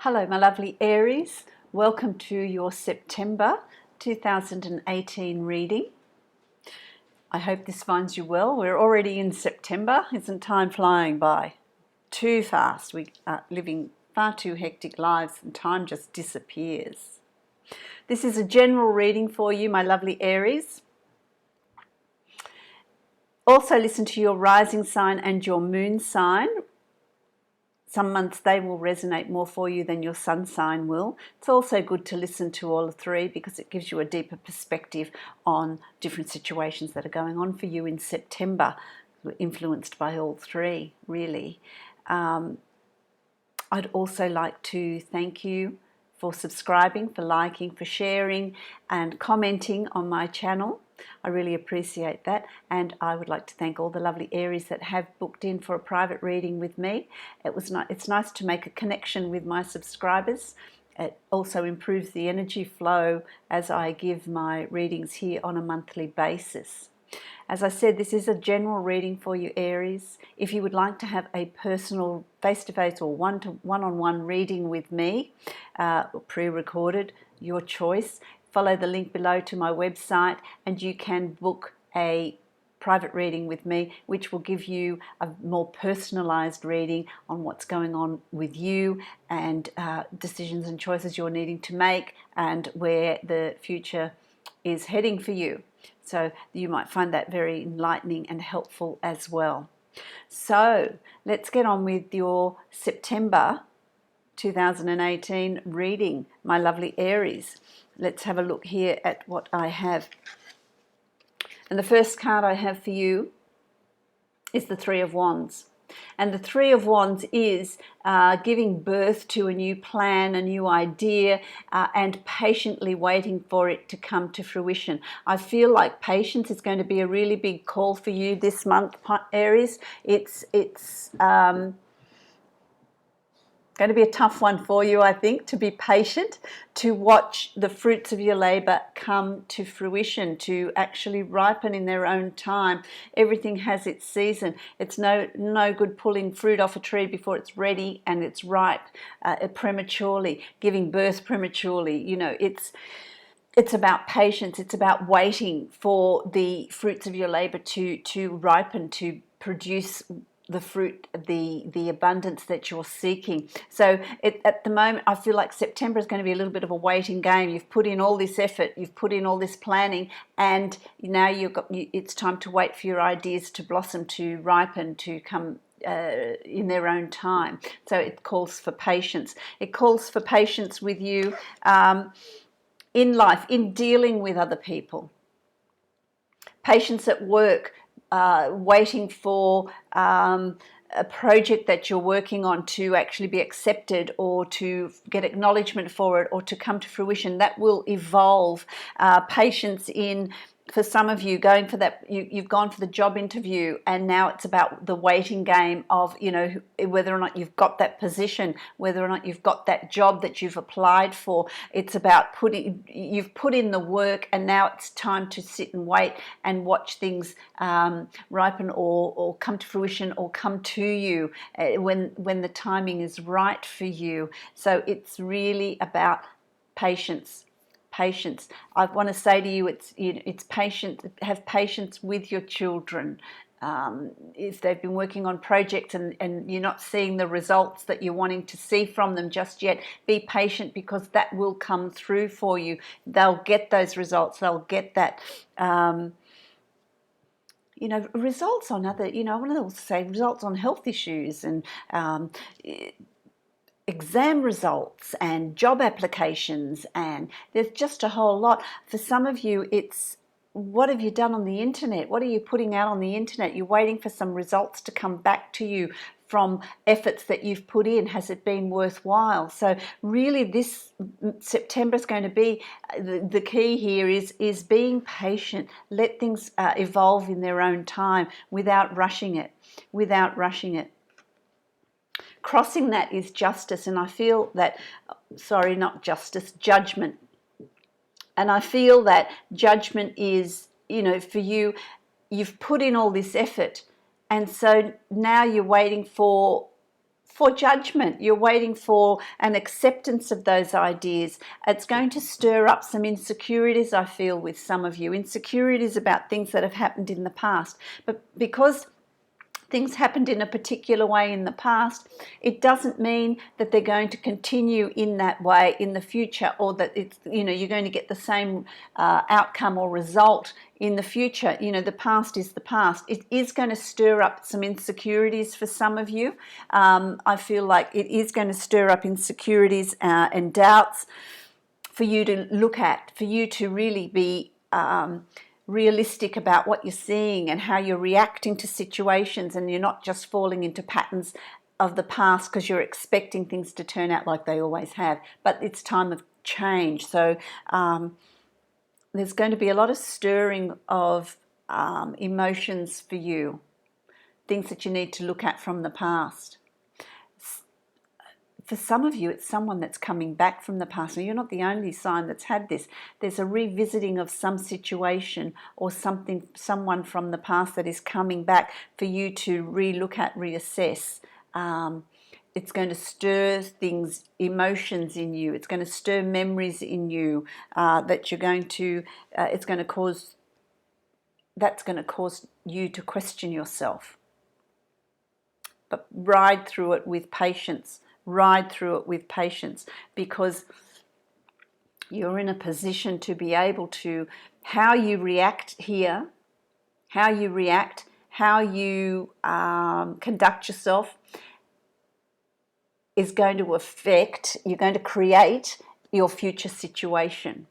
Hello, my lovely Aries. Welcome to your September 2018 reading. I hope this finds you well. We're already in September. Isn't time flying by? Too fast. We are living far too hectic lives and time just disappears. This is a general reading for you, my lovely Aries. Also listen to your rising sign and your moon sign. Some months they will resonate more for you than your sun sign will. It's also good to listen to all three because it gives you a deeper perspective on different situations that are going on for you in September. We're influenced by all three, really. I'd also like to thank you for subscribing, for liking, for sharing and commenting on my channel. I really appreciate that, and I would like to thank all the lovely Aries that have booked in for a private reading with me. It's nice to make a connection with my subscribers. It also improves the energy flow as I give my readings here on a monthly basis. As I said, this is a general reading for you, Aries. If you would like to have a personal face-to-face or one-on-one reading with me, pre-recorded, your choice, follow the link below to my website and you can book a private reading with me, which will give you a more personalized reading on what's going on with you and decisions and choices you're needing to make and where the future is heading for you. So you might find that very enlightening and helpful as well. So let's get on with your September 2018 reading, my lovely Aries. Let's have a look here at what I have. And the first card I have for you is the Three of Wands. And the Three of Wands is giving birth to a new plan, a new idea, and patiently waiting for it to come to fruition. I feel like patience is going to be a really big call for you this month, Aries. It's going to be a tough one for you, I think, to be patient, to watch the fruits of your labor come to fruition, to actually ripen in their own time. Everything has its season. It's no good pulling fruit off a tree before it's ready and it's ripe prematurely, giving birth prematurely. You know, it's about patience. It's about waiting for the fruits of your labor to ripen, to produce the fruit, the abundance that you're seeking. So at the moment, I feel like September is going to be a little bit of a waiting game. You've put in all this effort, you've put in all this planning, and now it's time to wait for your ideas to blossom, to ripen, to come in their own time. So it calls for patience. It calls for patience with you in life, in dealing with other people. Patience at work. Waiting for a project that you're working on to actually be accepted or to get acknowledgement for it or to come to fruition. That will evolve. Patience in, for some of you, going for that, you've gone for the job interview and now it's about the waiting game of, you know, whether or not you've got that position, whether or not you've got that job that you've applied for. It's about you've put in the work and now it's time to sit and wait and watch things ripen or come to fruition or come to you when the timing is right for you. So it's really about patience. Patience. I want to say to you, it's patience. Have patience with your children. If they've been working on projects and you're not seeing the results that you're wanting to see from them just yet, be patient because that will come through for you. They'll get those results. They'll get that. Results on other. I want to also say results on health issues and. Exam results and job applications, and there's just a whole lot. For some of you, it's what have you done on the internet? What are you putting out on the internet? You're waiting for some results to come back to you from efforts that you've put in. Has it been worthwhile? So really this September is going to be, the key here is being patient. Let things evolve in their own time without rushing it, Crossing that is justice, and I feel that, sorry, not justice, judgment. And I feel that judgment is, for you, you've put in all this effort, and so now you're waiting for for judgment. You're waiting for an acceptance of those ideas. It's going to stir up some insecurities, I feel, with some of you. Insecurities about things that have happened in the past. But because things happened in a particular way in the past, it doesn't mean that they're going to continue in that way in the future, or that it's, you know, you're going to get the same outcome or result in the future. You know, the past is the past. It is going to stir up some insecurities for some of you. I feel like it is going to stir up insecurities and doubts for you to look at, for you to really be realistic about what you're seeing and how you're reacting to situations, and you're not just falling into patterns of the past because you're expecting things to turn out like they always have. But it's time of change. So there's going to be a lot of stirring of emotions for you, things that you need to look at from the past. For some of you, it's someone that's coming back from the past. And you're not the only sign that's had this. There's a revisiting of some situation or someone from the past that is coming back for you to re-look at, reassess. It's going to stir things, emotions in you. It's going to stir memories in you that you're going to, that's going to cause you to question yourself. But ride through it with patience. Ride through it with patience, because you're in a position to be able to, how you react here, how you react, how you conduct yourself is going to affect, you're going to create your future situation.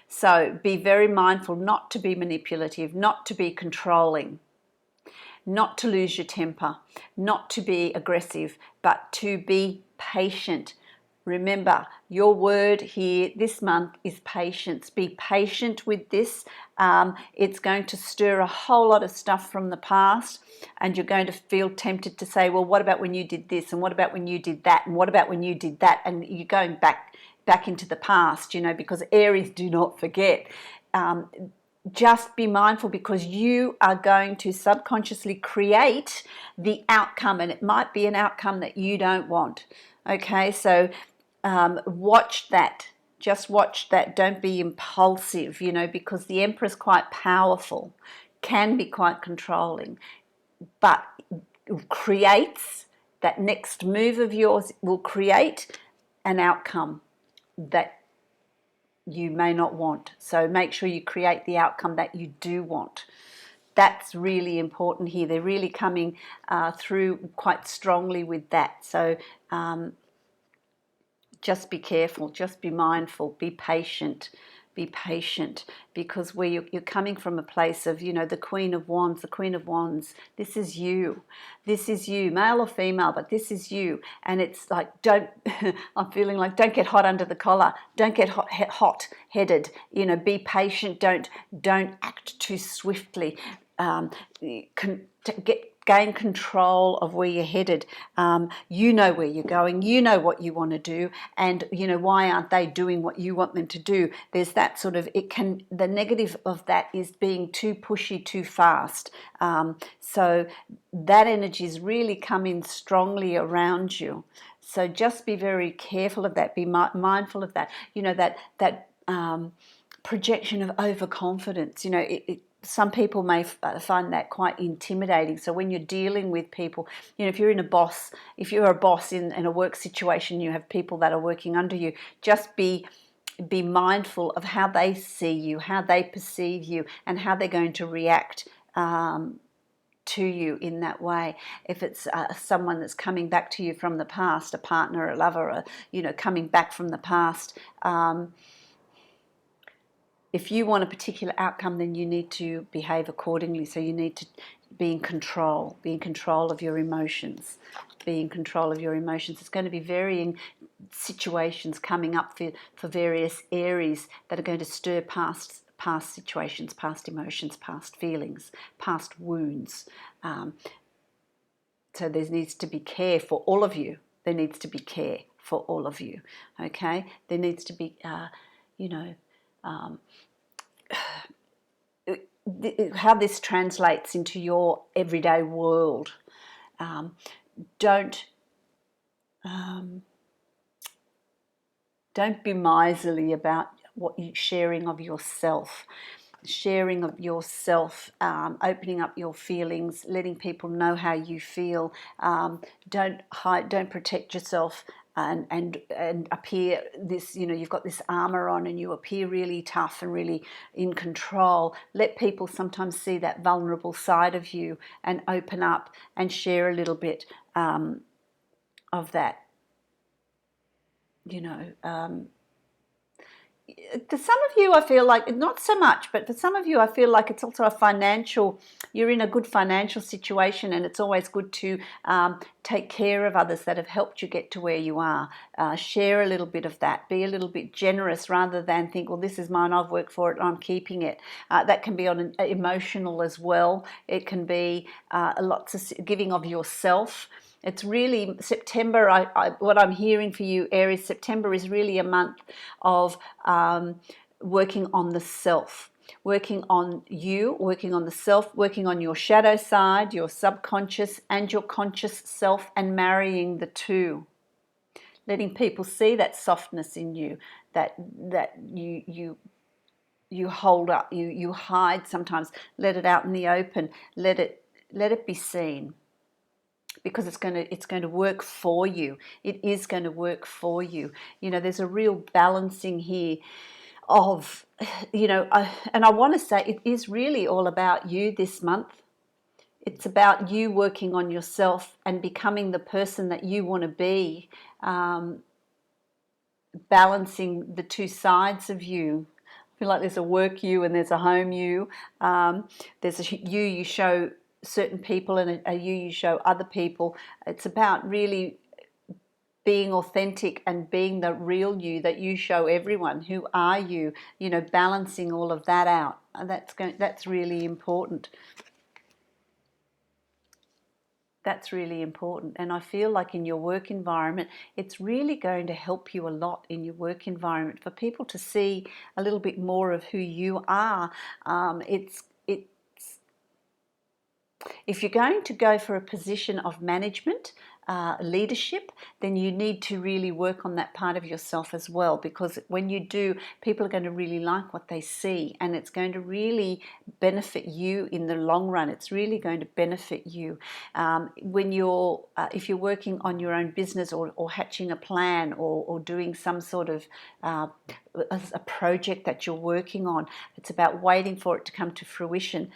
So be very mindful not to be manipulative, not to be controlling, not to lose your temper, not to be aggressive, but to be patient. Remember, your word here this month is patience. Be patient with this. It's going to stir a whole lot of stuff from the past, and you're going to feel tempted to say, well, what about when you did this? And what about when you did that? And what about when you did that? And you're going back into the past, you know, because Aries do not forget. Just be mindful, because you are going to subconsciously create the outcome, and it might be an outcome that you don't want. Okay, so watch that. Just watch that. Don't be impulsive, you know, because the Emperor's quite powerful, can be quite controlling, but creates that next move of yours will create an outcome that you may not want. So make sure you create the outcome that you do want. That's really important here. They're really coming through quite strongly with that. So just be careful, just be mindful, be patient, because where you're coming from a place of, you know, the Queen of Wands, this is you, male or female, but this is you. And it's like, I'm feeling like, don't get hot under the collar, don't get hot-headed, you know, be patient, don't act too swiftly, gain control of where you're headed. You know where you're going, you know what you want to do, and you know, why aren't they doing what you want them to do? There's that sort of, the negative of that is being too pushy too fast. So that energy is really coming strongly around you. So just be very careful of that, be mindful of that. You know, that projection of overconfidence, you know, some people may find that quite intimidating. So when you're dealing with people, you know, if you're a boss in a work situation, you have people that are working under you, just be mindful of how they see you, how they perceive you, and how they're going to react to you in that way. If it's someone that's coming back to you from the past, a partner, a lover, you know, coming back from the past, if you want a particular outcome, then you need to behave accordingly. So you need to be in control of your emotions, It's going to be varying situations coming up for various Aries that are going to stir past situations, past emotions, past feelings, past wounds. So there needs to be care for all of you. Okay? There needs to be, how this translates into your everyday world. Don't don't be miserly about what you sharing of yourself. Sharing of yourself, opening up your feelings, letting people know how you feel. Don't hide, don't protect yourself and appear this, you've got this armor on and you appear really tough and really in control. Let people sometimes see that vulnerable side of you and open up and share a little bit of that. For some of you, I feel like, not so much, but for some of you, I feel like it's also you're in a good financial situation, and it's always good to take care of others that have helped you get to where you are. Share a little bit of that. Be a little bit generous rather than think, well, this is mine, I've worked for it, I'm keeping it. That can be on an emotional as well. It can be lots of giving of yourself. It's really September. What I'm hearing for you, Aries, September is really a month of working on the self, working on you, working on the self, working on your shadow side, your subconscious and your conscious self, and marrying the two. Letting people see that softness in you, that you hold up, you hide sometimes. Let it out in the open. Let it be seen. Because it's going to work for you. It is going to work for you. There's a real balancing here of, and I want to say it is really all about you this month. It's about you working on yourself and becoming the person that you want to be, balancing the two sides of you. I feel like there's a work you and there's a home you. There's a you show certain people and a you show other people. It's about really being authentic and being the real you that you show everyone. Who are you? Balancing all of that out. And that's really important. That's really important. And I feel like in your work environment, it's really going to help you a lot in your work environment for people to see a little bit more of who you are. If you're going to go for a position of management, leadership, then you need to really work on that part of yourself as well, because when you do, people are going to really like what they see, and it's going to really benefit you in the long run. It's really going to benefit you if you're working on your own business or hatching a plan or doing some sort of a project that you're working on. It's about waiting for it to come to fruition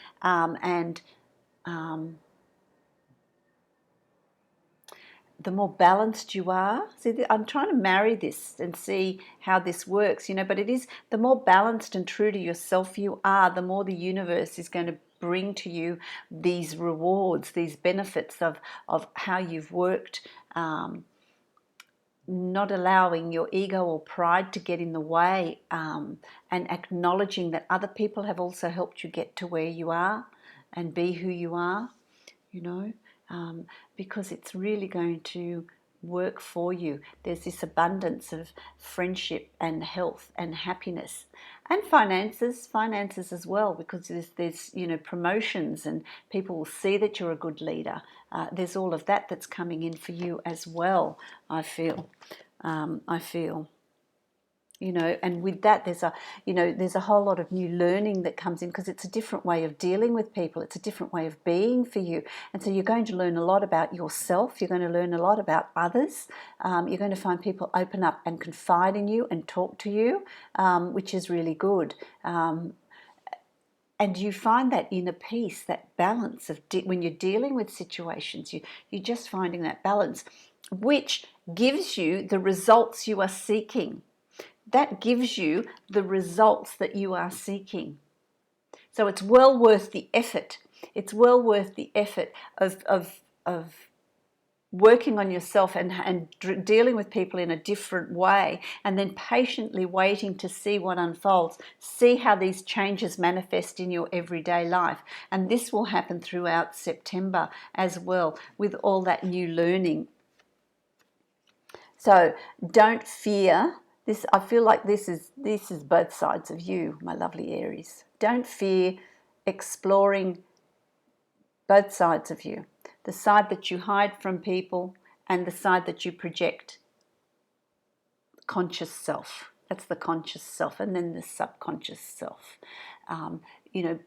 the more balanced you are. See, I'm trying to marry this and see how this works, but it is the more balanced and true to yourself you are, the more the universe is going to bring to you these rewards, these benefits of how you've worked, not allowing your ego or pride to get in the way, and acknowledging that other people have also helped you get to where you are and be who you are, because it's really going to work for you. There's this abundance of friendship and health and happiness and finances as well, because there's promotions and people will see that you're a good leader. There's all of that that's coming in for you as well, I feel. And with that there's a whole lot of new learning that comes in, because it's a different way of dealing with people. It's a different way of being for you. And so you're going to learn a lot about yourself. You're going to learn a lot about others. You're going to find people open up and confide in you and talk to you, which is really good. And you find that inner peace, that balance of when you're dealing with situations, you're just finding that balance, which gives you the results you are seeking. That gives you the results that you are seeking. So it's well worth the effort. It's well worth the effort of working on yourself and dealing with people in a different way, and then patiently waiting to see what unfolds, see how these changes manifest in your everyday life. And this will happen throughout September as well, with all that new learning. So don't fear this. I feel like this is both sides of you, my lovely Aries. Don't fear exploring both sides of you. The side that you hide from people and the side that you project, conscious self. That's the conscious self, and then the subconscious self. You know,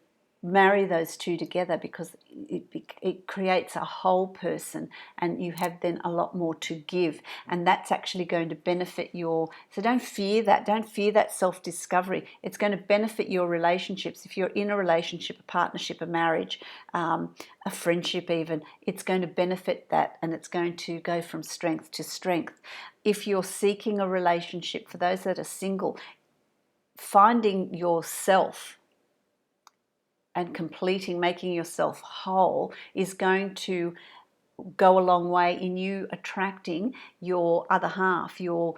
marry those two together, because it creates a whole person, and you have then a lot more to give, and that's actually going to benefit your, so don't fear that self-discovery. It's going to benefit your relationships. If you're in a relationship, a partnership, a marriage, a friendship even, it's going to benefit that, and it's going to go from strength to strength. If you're seeking a relationship, for those that are single, finding yourself and completing, making yourself whole, is going to go a long way in you attracting your other half, your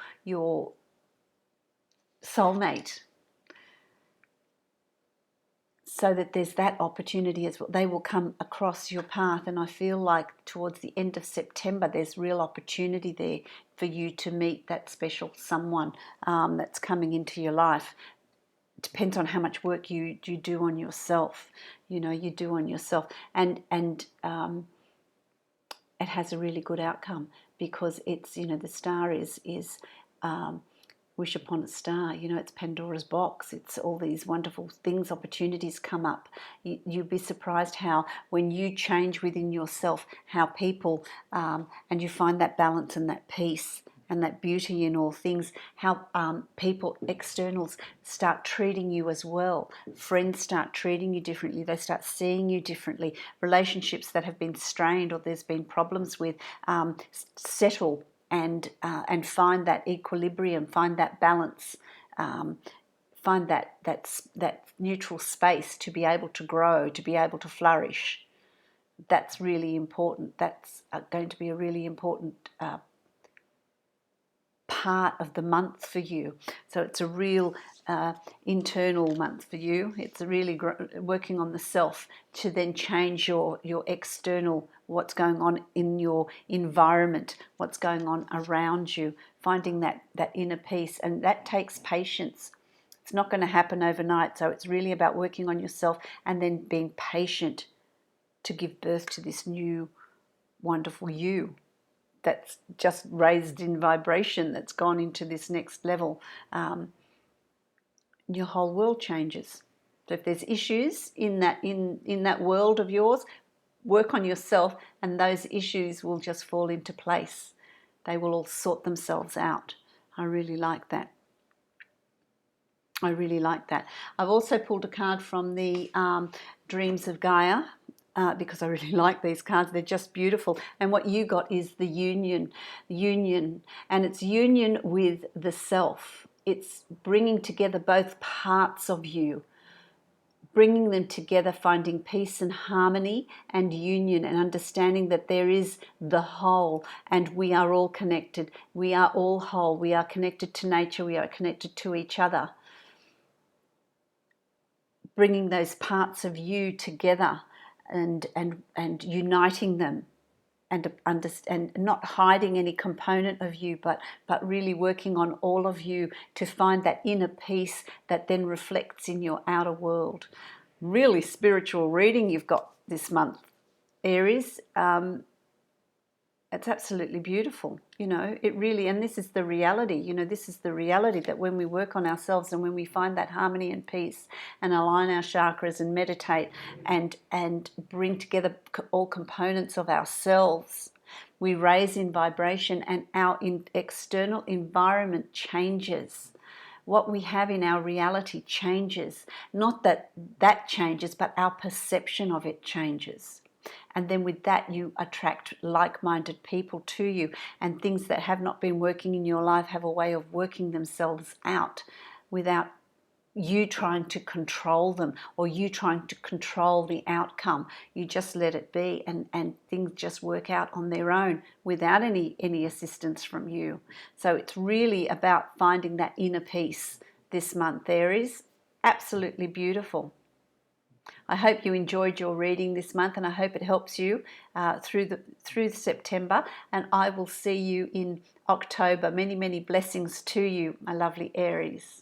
soulmate. So that there's that opportunity as well. They will come across your path, and I feel like towards the end of September there's real opportunity there for you to meet that special someone that's coming into your life. It depends on how much work you do on yourself. You do on yourself, and it has a really good outcome, because it's, the star is wish upon a star. It's Pandora's box. It's all these wonderful things, opportunities come up. You'd be surprised how, when you change within yourself, how people, and you find that balance and that peace and that beauty in all things, how people, externals, start treating you as well. Friends start treating you differently. They start seeing you differently. Relationships that have been strained or there's been problems with settle and find that equilibrium, find that balance, find that neutral space to be able to grow, to be able to flourish. That's really important. That's going to be a really important part of the month for you. So it's a real internal month for you. It's really working on the self to then change your external, what's going on in your environment, what's going on around you, finding that inner peace. And that takes patience. It's not going to happen overnight. So it's really about working on yourself and then being patient to give birth to this new wonderful you that's just raised in vibration, that's gone into this next level. Your whole world changes. So if there's issues in that world of yours, work on yourself, and those issues will just fall into place. They will all sort themselves out. I really like that. I've also pulled a card from the Dreams of Gaia, because I really like these cards. They're just beautiful. And what you got is the union, and it's union with the self. It's bringing together both parts of you, bringing them together, finding peace and harmony and union, and understanding that there is the whole, and we are all connected. We are all whole. We are connected to nature. We are connected to each other. Bringing those parts of you together and uniting them, and not hiding any component of you, but really working on all of you to find that inner peace that then reflects in your outer world. Really spiritual reading you've got this month, Aries. It's absolutely beautiful, it really, and this is the reality, this is the reality, that when we work on ourselves and when we find that harmony and peace and align our chakras and meditate and bring together all components of ourselves, we raise in vibration, and our external environment changes. What we have in our reality changes. Not that changes, but our perception of it changes. And then with that, you attract like-minded people to you, and things that have not been working in your life have a way of working themselves out without you trying to control them or you trying to control the outcome. You just let it be, and things just work out on their own without any assistance from you. So it's really about finding that inner peace this month, Aries. Absolutely beautiful. I hope you enjoyed your reading this month, and I hope it helps you through September, and I will see you in October. Many, many blessings to you, my lovely Aries.